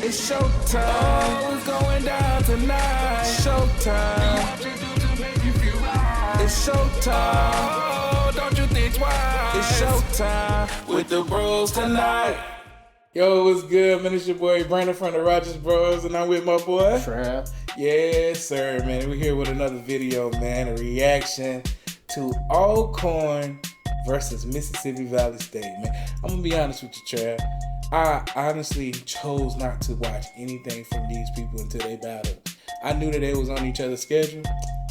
It's showtime. Oh, it's going down tonight. Showtime. It's showtime. Oh, don't you think twice? It's showtime with the bros tonight. Yo, what's good, man? It's your boy Brandon from the Rogersbros, and I'm with my boy Trav. Yes, sir, man. We're here with another video, man. A reaction to Alcorn versus Mississippi Valley State, man. I'm gonna be honest with you, Trav. I honestly chose not to watch anything from these people until they battled. I knew that they was on each other's schedule.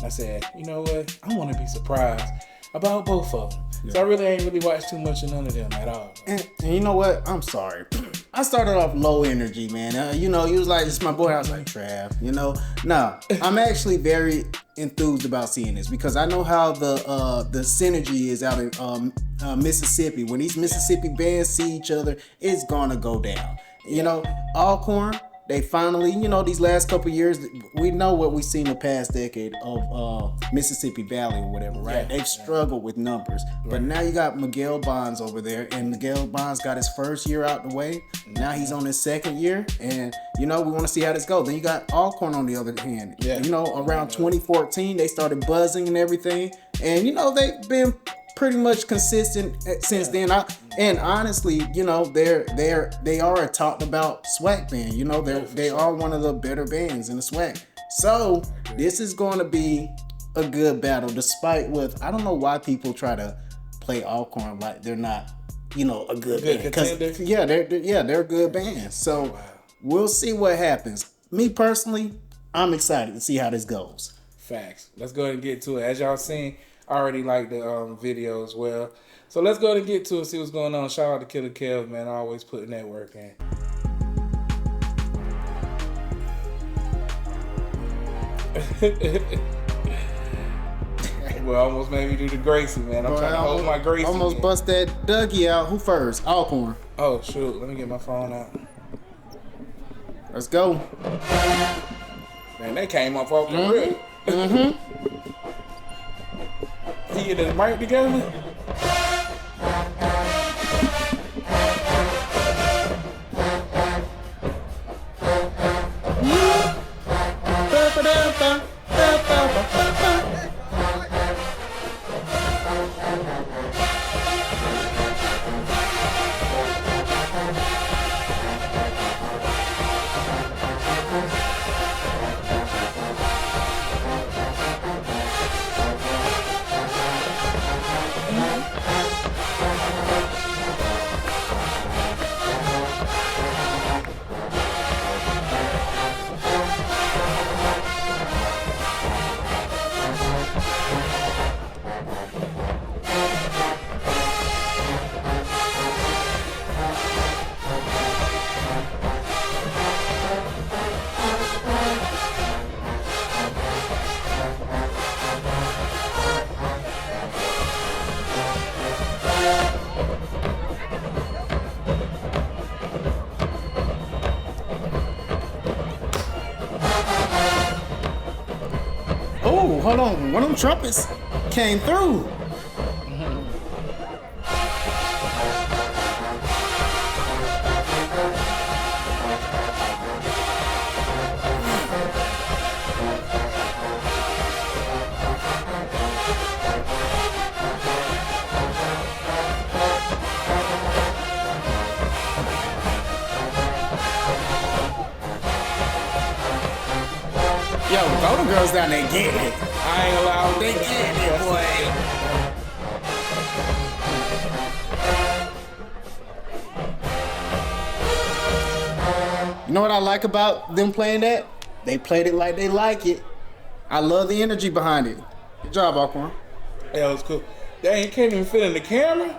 I said, you know what? I want to be surprised about both of them. Yeah. So I really ain't really watched too much of none of them at all. And you know what? I'm sorry. I started off low energy, man. You was like, it's my boy. I was like, Trav, No, I'm actually very enthused about seeing this because I know how the synergy is out in Mississippi. When these Mississippi bands see each other, it's gonna go down. Alcorn, they finally, these last couple of years, we know what we've seen the past decade of Mississippi Valley or whatever, right? Yeah, they've struggled with numbers. Right. But now you got Miguel Bonds over there, and Miguel Bonds got his first year out the way. Now he's on his second year, and, we want to see how this goes. Then you got Alcorn on the other hand. Yeah. Around 2014, they started buzzing and everything. And, they've been pretty much consistent since then. And honestly, they are a talked about SWAC band. They are one of the better bands in the SWAC. So this is going to be a good battle, despite I don't know why people try to play Alcorn like they're not, a good band. Contender. Yeah, they're a good band. So we'll see what happens. Me personally, I'm excited to see how this goes. Facts. Let's go ahead and get to it. As y'all seen, I already like the video as well. So let's go ahead and get to it, see what's going on. Shout out to Killer Kev, man. Always putting that work in. Well, almost made me do the Gracie, man. I'm trying to hold my Gracie. Almost bust that Dougie out. Who first? Alcorn. Oh, shoot. Let me get my phone out. Let's go. Man, they came up off the rip. He and his mic together. Oh, hold on. One of them trumpets came through. Yo, Golden Girls down there getting it. I ain't allowed. They getting it, boy. You know what I like about them playing that? They played it like they like it. I love the energy behind it. Good job, Alcorn. Yeah, it was cool. They ain't can't even fit in the camera.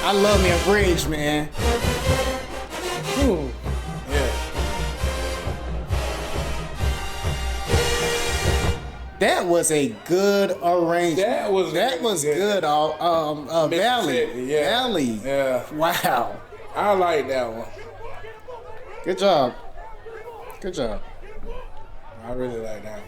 I love me a bridge, man. Ooh. Yeah. That was a good arrangement. That was good. Valley. Yeah. Valley. Yeah. Wow. I like that one. Good job. Good job. I really like that.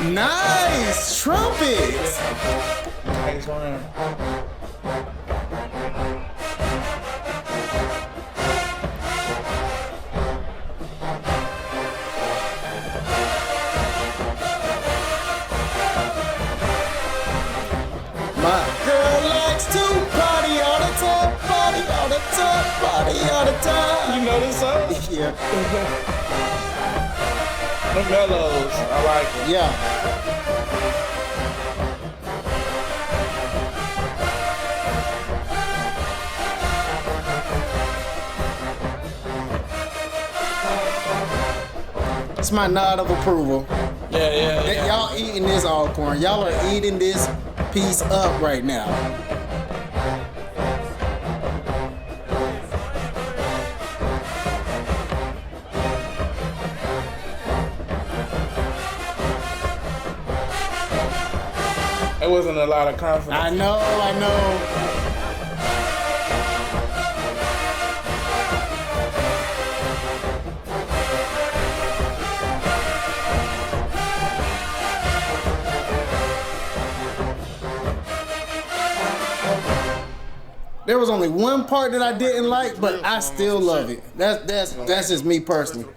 Nice trumpets. Nice round. My girl likes to party all the time, party all the time, party all the time. You know this song? Yeah. The mellows. I like it. Yeah. It's my nod of approval. Yeah. Y'all eating this Alcorn. Y'all are eating this piece up right now. There wasn't a lot of confidence. I know. There was only one part that I didn't like, but I still love it. That's just me personally.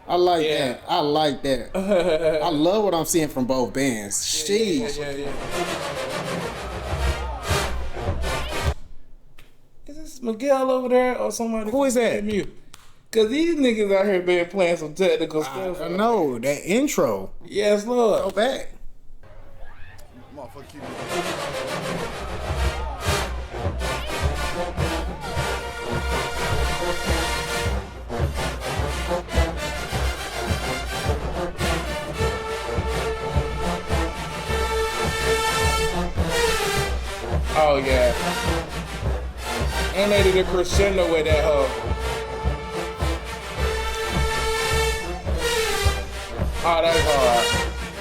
I like that. I like that. I love what I'm seeing from both bands. Sheesh. Yeah. Is this Miguel over there or somebody? Who is that? Cause these niggas out here been playing some technical stuff. I know that intro. Yes, Lord. Go back. Oh yeah. And they did a crescendo with that hoe. Oh, that's hard.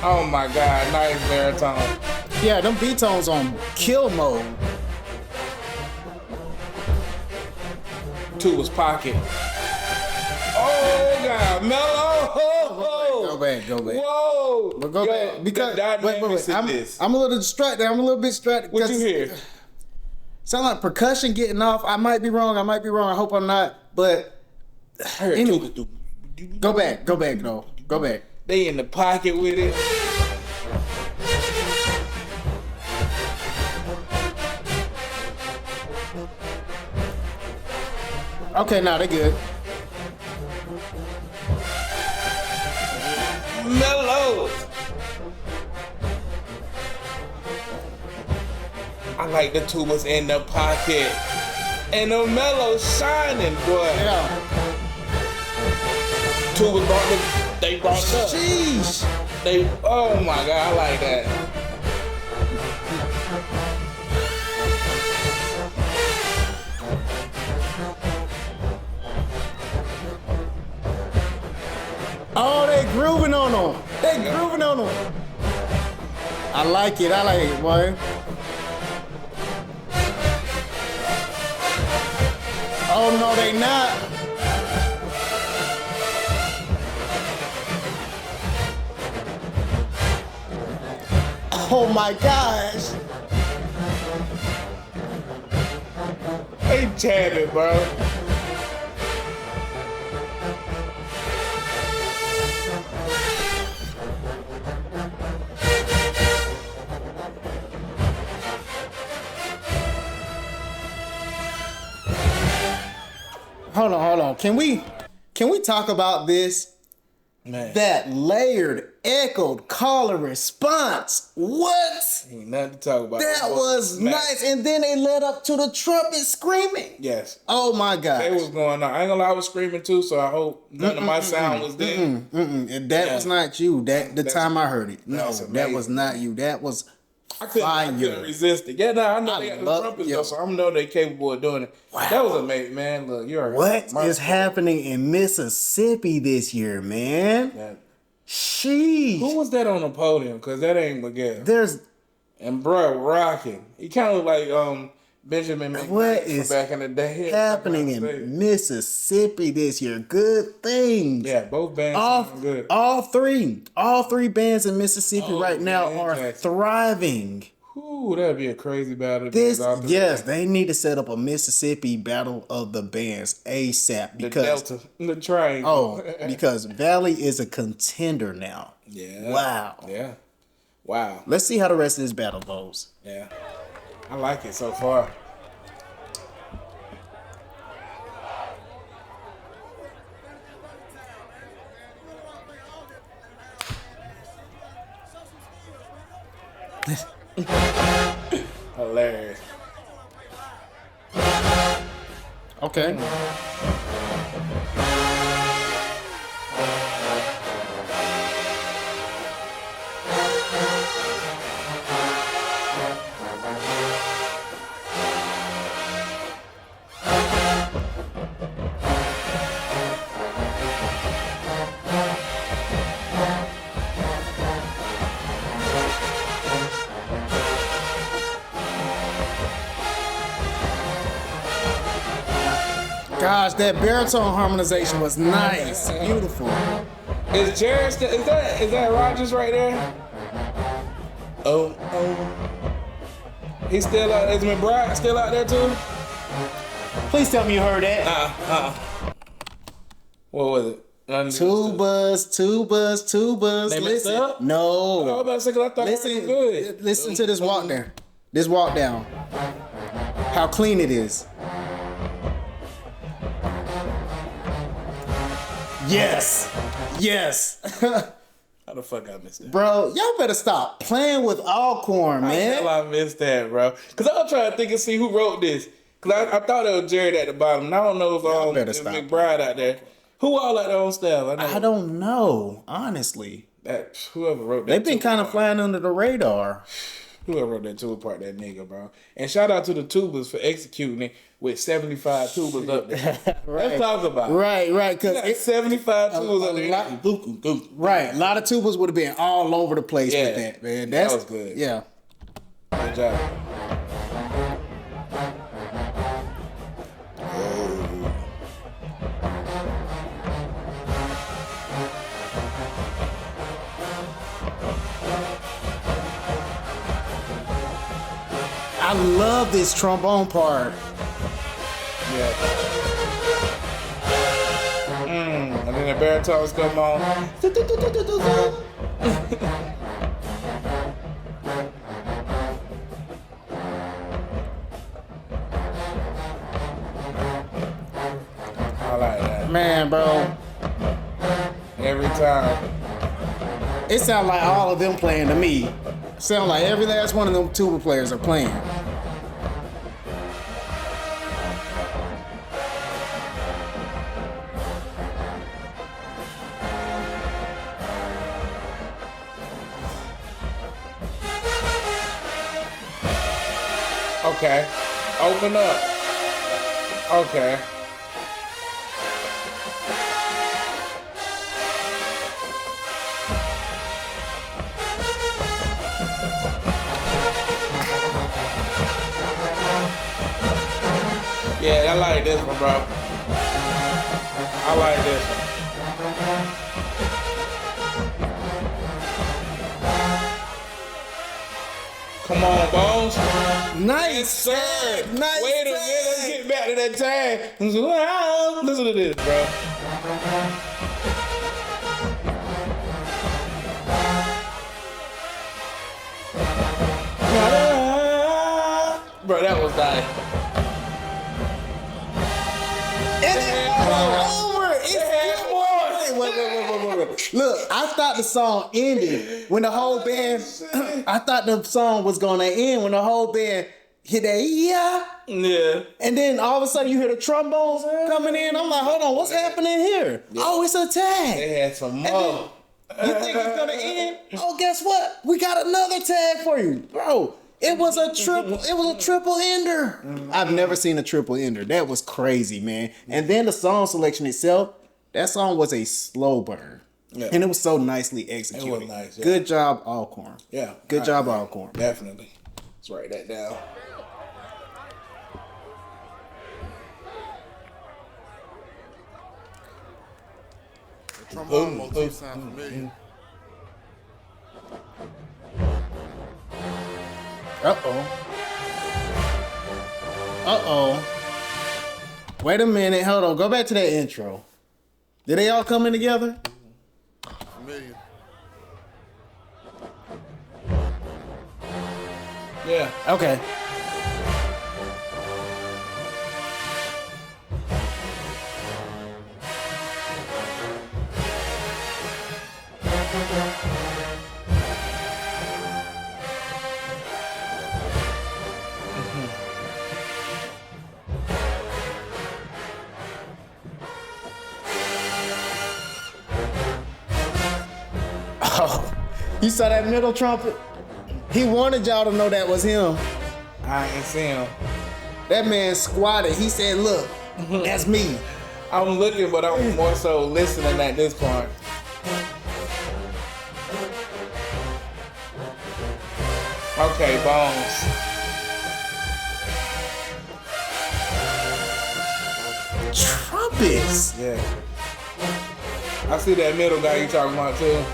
Oh my God, nice baritone. Yeah, them B-tones on kill mode. Tuba's pocket. Oh God, mellow. Go back. Whoa. But go back because wait. I'm a little distracted. I'm a little bit distracted. What you hear? Sound like percussion getting off. I might be wrong. I hope I'm not. But anyway, go back. Go back. They in the pocket with it. Okay, now they good. Mellow. I like the tubas in the pocket. And the mellow shining, boy. Yeah. Tubas they brought it up. Sheesh. Oh my God, I like that. Oh, they grooving on them. I like it, boy. Oh no, they not. Oh my gosh. They jamming, bro. Hold on. Can we talk about this? Man. That layered, echoed caller response. What? Ain't nothing to talk about. That was nice. And then they led up to the trumpet screaming. Yes. Oh my God. It was going on. I ain't gonna lie, I was screaming too, so I hope none of my sound was there. And that was not you. The time I heard it. No, that was not you. That was I couldn't resist it. Yeah, I know they got the trumpets though, so I know they're capable of doing it. Wow. That was amazing, man. Look, you're what is happening in Mississippi this year, man? Sheesh. Who was that on the podium? Because that ain't Miguel. And bro, rocking. He kind of look like Benjamin McMahon from back in the day. Happening in Mississippi this year? Good things. Yeah, both bands sound good. All three bands in Mississippi right now are thriving. Ooh, that'd be a crazy battle. They need to set up a Mississippi battle of the bands ASAP. Because the Delta, the Triangle. Because Valley is a contender now. Yeah. Wow. Yeah. Wow. Let's see how the rest of this battle goes. Yeah. I like it so far. Hilarious. Okay. Gosh, that baritone harmonization was nice. Beautiful. Is Jared still, is that Rogers right there? Oh. He's still out. Is McBride still out there too? Please tell me you heard that. What was it? Tubas. They messed up? No. Oh, I was about to say, 'cause I thought it was good. Listen to this walk there. This walk down. How clean it is. Yes. How the fuck I missed that? Bro, y'all better stop playing with Alcorn, man. How I missed that, bro? Because I was trying to think and see who wrote this. Because I thought it was Jared at the bottom. And I don't know if McBride out there. Who all out there on staff? I don't know, honestly. Whoever wrote that. They've been kind of flying under the radar. Whoever wrote that tuba part, that nigga, bro. And shout out to the tubas for executing it with 75 tubas up there. Right. Let's talk about it. Right, because it's 75 tubas up there. Right, a lot of tubas would have been all over the place with that, man. That was good. Yeah. Good job. I love this trombone part. Yeah. And then the baritones come on. I like that. Man, bro. Every time. It sounds like all of them playing to me. Sound like every last one of them tuba players are playing. Okay. Open up. Okay. Yeah, I like this one, bro. I like this one. Come on, Bones. Nice, sir. Nice. Wait a minute, let's get back to that time. Wow. Listen to this, bro. Bro, that was nice. Look, I thought the song ended when the whole band. I thought the song was gonna end when the whole band hit that Yeah. and then all of a sudden you hear the trombones coming in. I'm like, hold on, what's happening here? Yeah. Oh, it's a tag. They had some more. You think it's gonna end? Oh, guess what? We got another tag for you, bro. It was a triple ender. I've never seen a triple ender. That was crazy, man. And then the song selection itself, that song was a slow burn. Yeah. And it was so nicely executed. It was nice. Yeah. Good job, Alcorn. Yeah. Good job, Alcorn. Definitely. Let's write that down. The trombone motif sounds familiar. Uh-oh. Wait a minute. Hold on. Go back to that intro. Did they all come in together? Familiar. Yeah. Okay. Oh, you saw that middle trumpet? He wanted y'all to know that was him. I ain't see him. That man squatted. He said, look, that's me. I'm looking, but I'm more so listening at this point. Okay, Bones. Trumpets. Yeah. I see that middle guy you talking about too.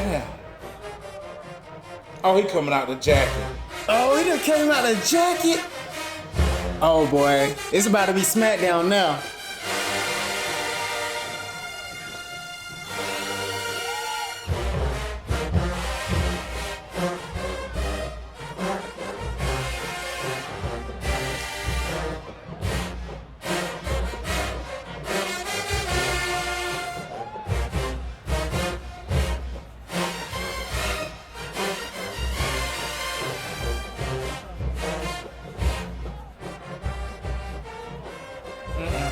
Yeah. Oh, he coming out the jacket. Oh, he done came out the jacket. Oh boy, it's about to be SmackDown now.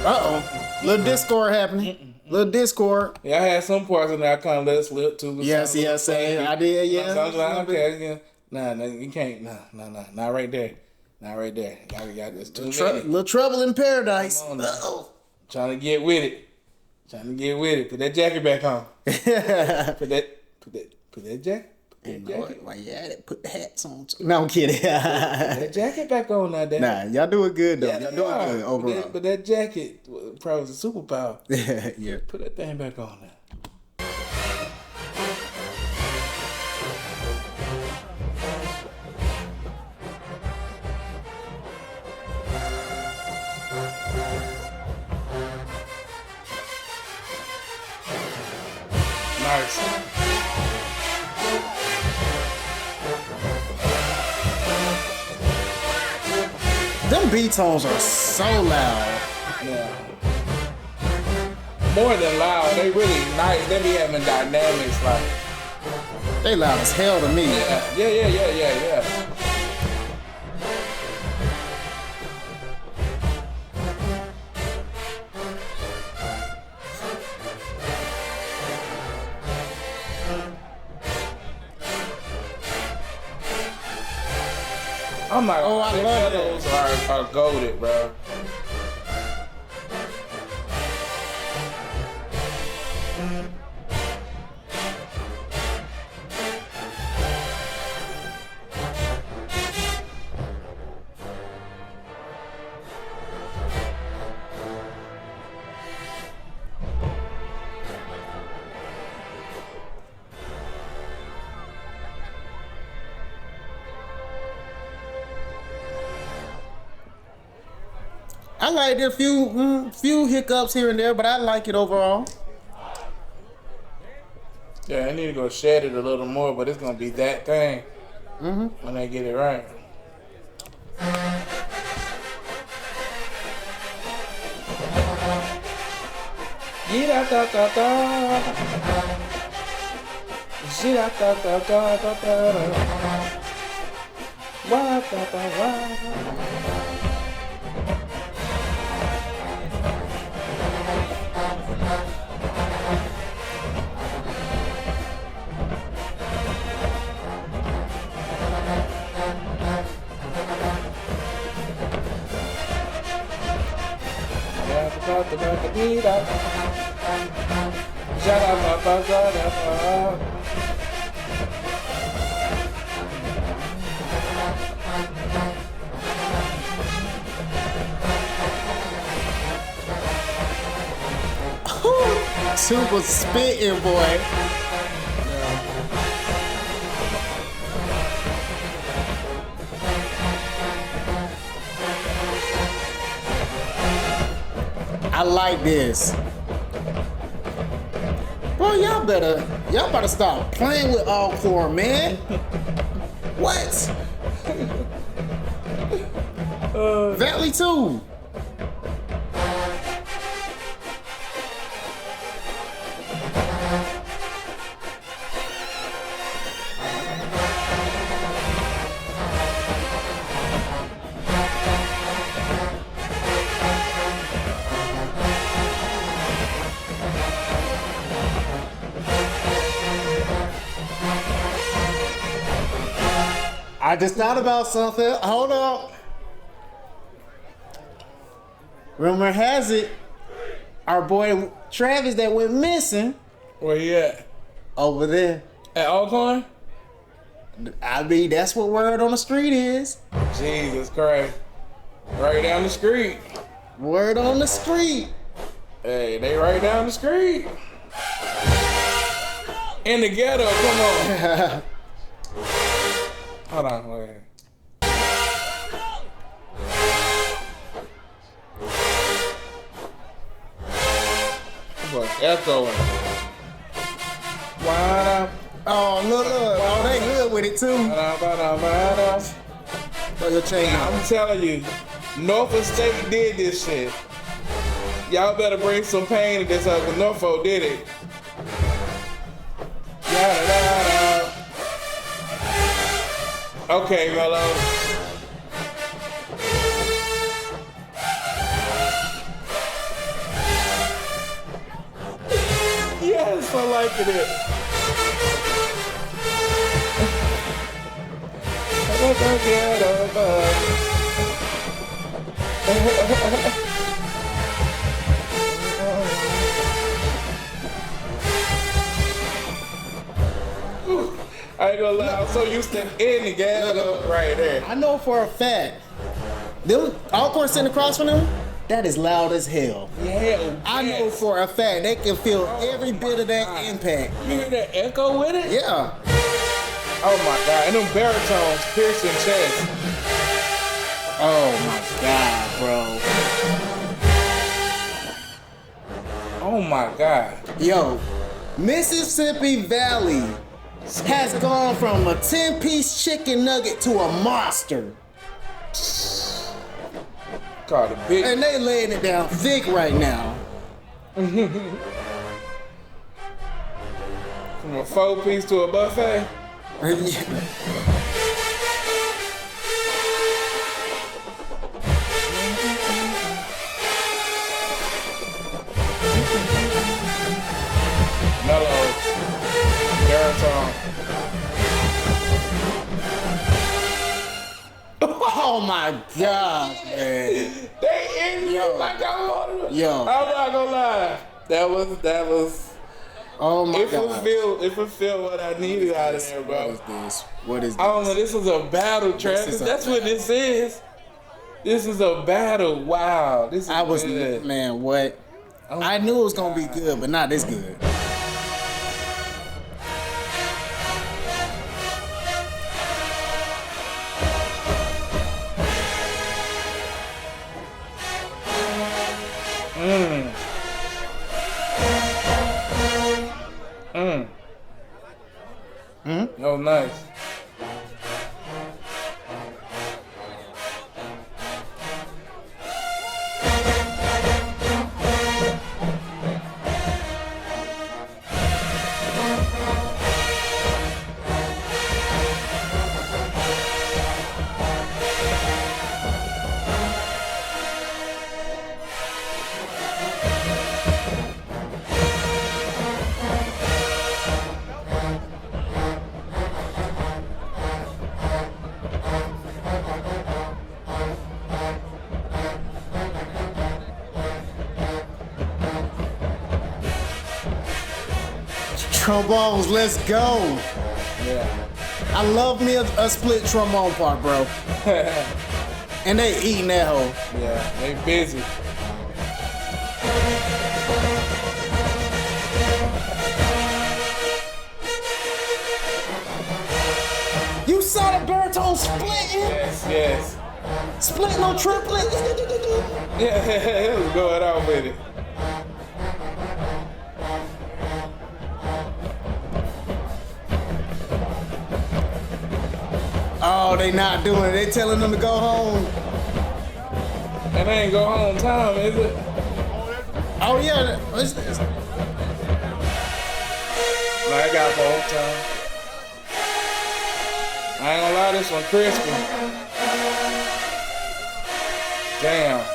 Uh-oh. Little discord happening. Little discord. Yeah, I had some parts in there I kind of let it slip too. Yes, I did, yeah. So I was like, okay, yeah. Nah, you can't. Nah. Not right there. Not right there. Got this too many. Little trouble in paradise. Uh-oh. Trying to get with it. Put that jacket back on. Put that jacket. Why you at it? Put the hats on. No, I'm kidding. Put that jacket back on now, Dad. Nah, y'all doing good though. Yeah, y'all doing good overall. But that jacket probably was a superpower. Yeah. Put that thing back on now. Nice. Them beat tones are so loud. Yeah. More than loud, they really nice. They be having dynamics like. They loud as hell to me. Yeah. I'm like, oh, I love those are goated, bro. I liked a few hiccups here and there, but I like it overall. Yeah, I need to go shed it a little more, but it's gonna be that thing when they get it right. Get out, da, da, da. Get out, da, da, da, da, da, da. Wah, da, da, wah. Super spitting, boy. I like this. Bro, y'all better stop playing with Alcorn, man. What? Valley 2. I just thought about something. Hold up. Rumor has it, our boy Travis that went missing. Where he at? Over there. At Alcorn? I mean, that's what word on the street is. Jesus Christ. Right down the street. Word on the street. Hey, they right down the street. In the ghetto, come on. Hold on, wait. What? Echoing. Wow. Oh, look. Oh, they good with it too. Throw your chain out. I'm telling you, Norfolk State did this shit. Y'all better bring some pain to this because Norfolk did it. Da-da-da-da. Okay, Mello. Yes, I like it. I ain't gonna lie, I'm so used to in the gas right there. I know for a fact, them Alcorn sitting across from them, that is loud as hell. Yeah, I know for a fact they can feel every bit of that impact. You hear that echo with it? Yeah. Oh my God, and them baritones piercing chest. Oh my God, bro. Oh my God. Yo, Mississippi Valley has gone from a 10-piece chicken nugget to a monster. Called a big. And they laying it down thick right now. From a 4-piece to a buffet. Mellow. Baritone. Oh my God, man. They in you like I wanted to. Yo. I'm not gonna lie. That was. Oh my It God. fulfilled what I needed out of there, bro. What is this? What is I don't know. this? This was a battle, Travis. That's what this is. This is a battle. Wow. This is good. Man, what? Oh I knew it was gonna be good, but not this good. Oh, nice. trombones. Let's go. Yeah. I love me a split trombone part, bro. And they eating that hoe. Yeah, they busy. You saw the baritone splitting? Yes. Splitting on triplet? Yeah, it was going on with it. Oh, they not doing it. They telling them to go home. And they ain't go home time, is it? Oh, yeah. I got more time. I ain't gonna lie, this one crispy. Damn.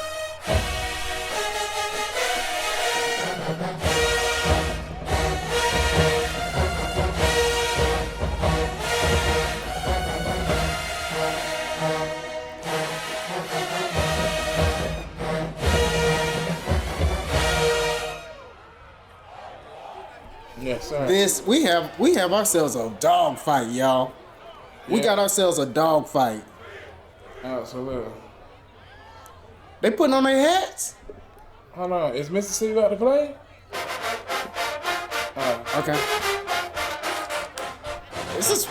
Yes, sir. We have ourselves a dog fight, y'all. We got ourselves a dog fight. Absolutely. They putting on their hats? Hold on, is Mississippi about to play? Okay. This is.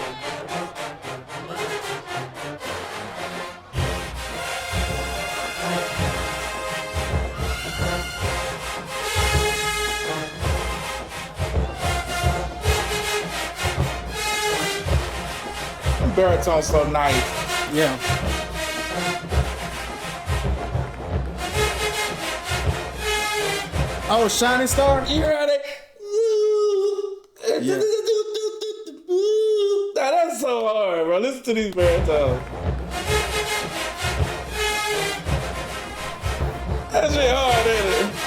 Baritone's so nice. Yeah. Oh, Shining Star? You heard it? Yeah. Now that's so hard, bro. Listen to these baritones. That shit hard, ain't it?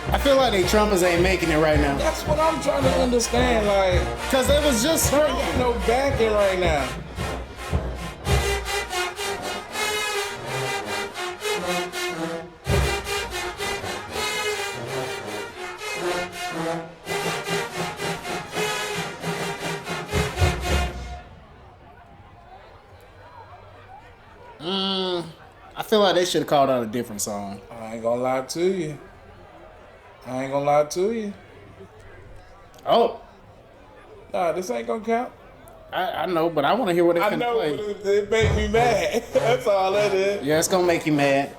I feel like they trumpets ain't making it right now. That's what I'm trying to understand. Like, Because they was just there ain't no backing right now. I feel like they should have called out a different song. I ain't gonna lie to you. Oh, Nah, this ain't gonna count. I know, but I want to hear what they I finna know, play. but it make me mad. That's all that is. Yeah, it's gonna make you mad.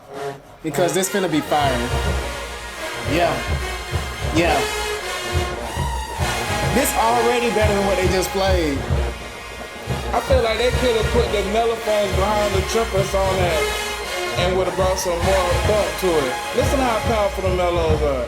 Because this finna be fire. Yeah. Yeah. This already better than what they just played. I feel like they could have put the mellophones behind the trumpets on that and would have brought some more bump to it. Listen how powerful the mellows are.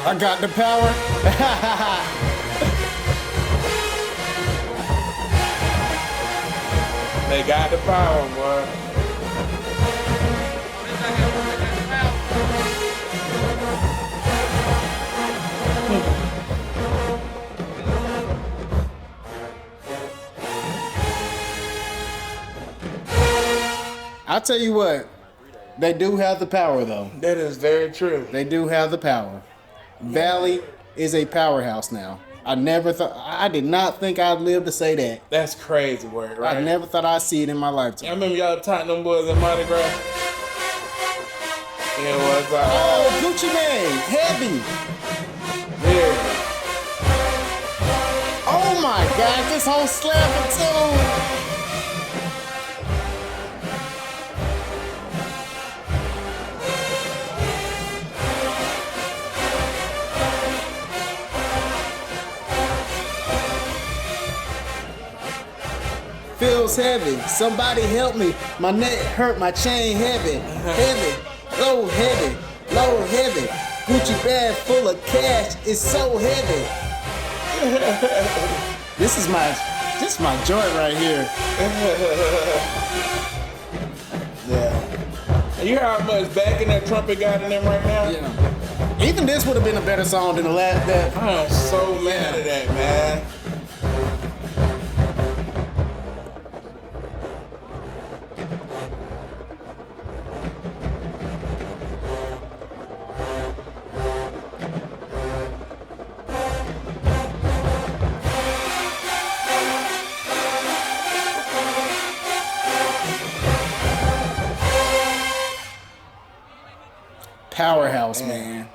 I got the power. They got the power, boy. I'll tell you what, they do have the power though. That is very true. They do have the power. Valley is a powerhouse now. I did not think I'd live to say that. That's crazy word, right? I never thought I'd see it in my lifetime. I remember y'all taught them boys in Mardi Gras. It was Oh, Gucci Mane, heavy. yeah. Oh my God, this whole slapper tune. Feels heavy. Somebody help me. My neck hurt, my chain heavy. Heavy. Low heavy. Low heavy. Gucci bag full of cash. It's so heavy. This is my joint right here. Yeah. And you hear how much backing that trumpet got in them right now? Yeah. Even this would have been a better song than the last that. I'm so mad at that, man. Powerhouse, man.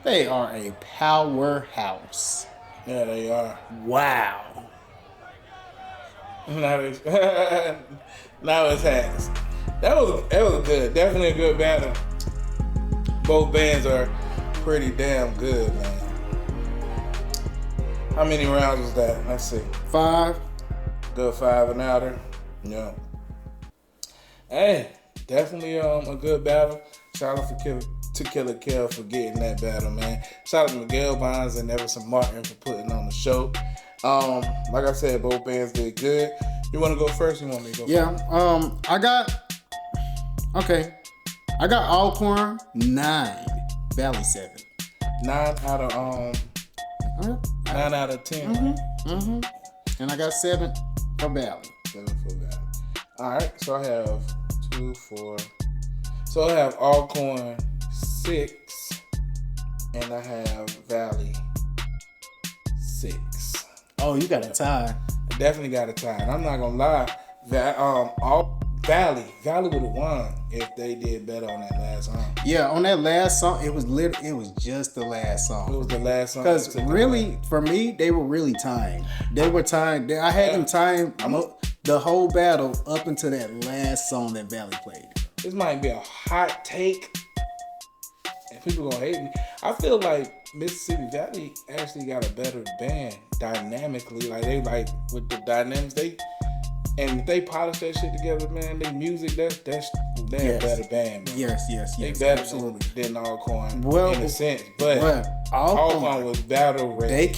They are a powerhouse. Yeah, they are. Wow. Now it's hacks. That was good. Definitely a good battle. Both bands are pretty damn good, man. How many rounds was that? Let's see. 5. Good 5 and outer. Yeah. Hey, definitely a good battle. Shout out to Killer Kel for getting that battle, man. Shout out to Miguel Bonds and Everson Martin for putting on the show. Like I said, both bands did good. You want to go first? You want me to go first? Yeah. I got Alcorn 9, Valley 7. 9 out of 10. And I got 7 for Valley. 7 for Valley. All right. So I have 2, 4. So I have Alcorn 6, and I have Valley 6. Oh, you got a tie. I definitely got a tie. And I'm not gonna lie, Valley would have won if they did better on that last song. Yeah, on that last song, it was just the last song. It was the last song. Because really, for me, they were really tying. They were tying. I had them tying the whole battle up until that last song that Valley played. This might be a hot take, and people gonna hate me. I feel like Mississippi Valley actually got a better band dynamically. Like they with the dynamics and if they polish that shit together, man. They music they're a better band. Man. Yes. They better absolutely than Alcorn in a sense, but Alcorn was battle ready.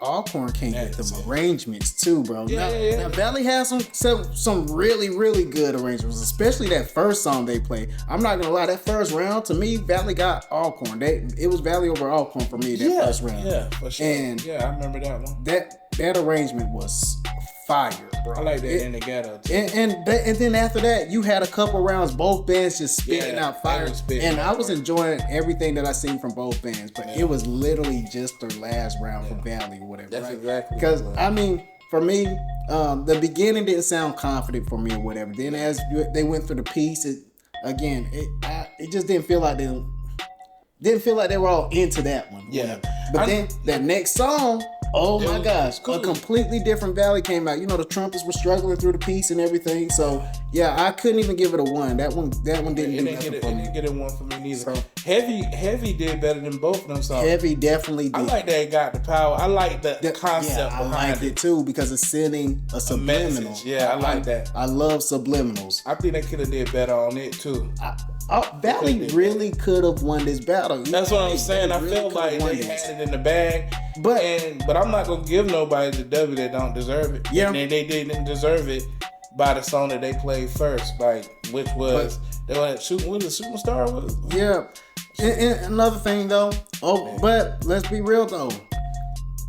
Alcorn came with them it. arrangements too, bro. Yeah. Now Valley has some really, really good arrangements, especially that first song they played. I'm not gonna lie, that first round to me, Valley got Alcorn. It was Valley over Alcorn for me that first round. Yeah, for sure. And I remember that one. That arrangement was fire, bro. I like that in the ghetto too. And then after that, you had a couple rounds, both bands just spitting out fire. I was enjoying everything that I seen from both bands, but it was literally just their last round for Valley or whatever. That's right? exactly. Because for me, the beginning didn't sound confident for me or whatever. Then as they went through the piece, it just didn't feel like they were all into that one. Yeah. But then that next song, oh my gosh, cool. A completely different Valley came out. You know, the trumpets were struggling through the piece and everything. So yeah, I couldn't even give it a 1. That one didn't do nothing for me. It didn't get a 1 for me neither. So, Heavy did better than both of them songs. Heavy definitely did. I like that it got the power. I like the concept behind I like it too because it's sending a subliminal. Message. Yeah, I like that. I love subliminals. I think they could have did better on it too. Valley really could have won this battle. That's what I'm saying. I feel like they had it in the bag. But I'm not gonna give nobody the W that don't deserve it. Yeah. And they didn't deserve it by the song that they played first, which was Shooting Superstar was. Yeah. And another thing though, but let's be real though.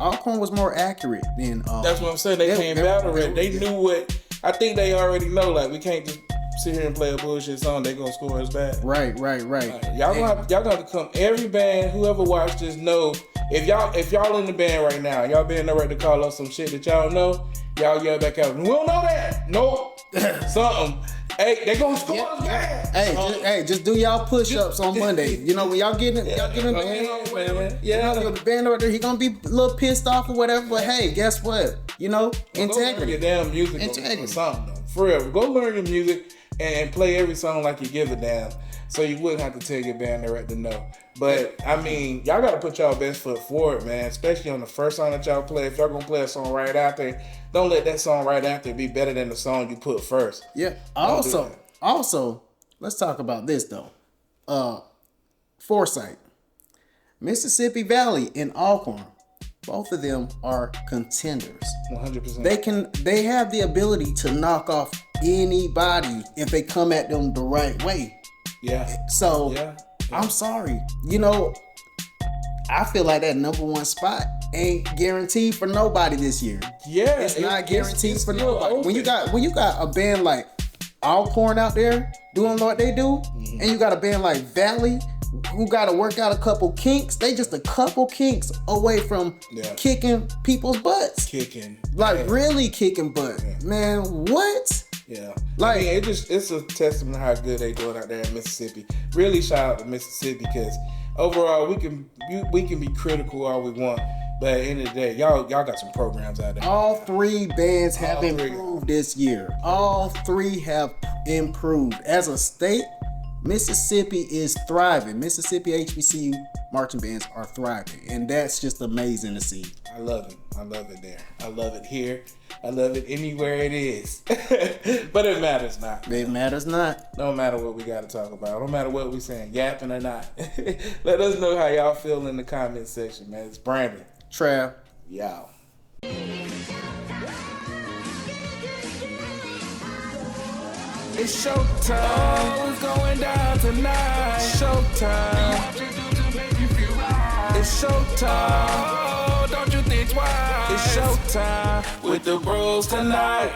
Alcorn was more accurate than That's what I'm saying. They came battle ready. They knew what I think they already know, like we can't just sit here and play a bullshit song, they gonna score us back. Right. Y'all gonna have to come. Every band, whoever watched this, know if y'all in the band right now, y'all band no right to call us some shit that y'all know. Y'all yell back out. We don't know that. Nope. Something. Hey, they gonna score us back. Hey, just do y'all push-ups on Monday. You know when y'all getting man. Yeah, the band over there, he gonna be a little pissed off or whatever. But hey, guess what? You know, integrity. Go learn your damn music or something though. For real, go learn your music and play every song like you give a damn. So you wouldn't have to tell your band director no. But I mean, y'all gotta put y'all best foot forward, man. Especially on the first song that y'all play. If y'all gonna play a song right after, don't let that song right after be better than the song you put first. Yeah. Also, let's talk about this though. Foresight, Mississippi Valley, and Alcorn. Both of them are contenders. 100%. They have the ability to knock off anybody if they come at them the right way. Yeah. So I'm sorry. You know, I feel like that number one spot ain't guaranteed for nobody this year. Yeah. It's not guaranteed for nobody. Open. When you got a band like Alcorn out there doing what they do, and you got a band like Valley who got to work out a couple kinks. They just a couple kinks away from kicking people's butts. Really kicking butt. Yeah. Man, what? Yeah. Like, I mean, it's a testament to how good they doing out there in Mississippi. Really shout out to Mississippi because overall we can be critical all we want. But at the end of the day, y'all got some programs out there. All three bands have improved this year. All three have improved. As a state, Mississippi is thriving. Mississippi HBCU marching bands are thriving. And that's just amazing to see. I love it. I love it there. I love it here. I love it anywhere it is. But it matters not. It matters not. No matter what we got to talk about. No matter what we saying, yapping or not. Let us know how y'all feel in the comment section, man. It's Brandon. Trav. Y'all. It's showtime. Oh, it's going down tonight. Showtime. It's showtime. Oh, don't you think twice? It's showtime with the bros tonight.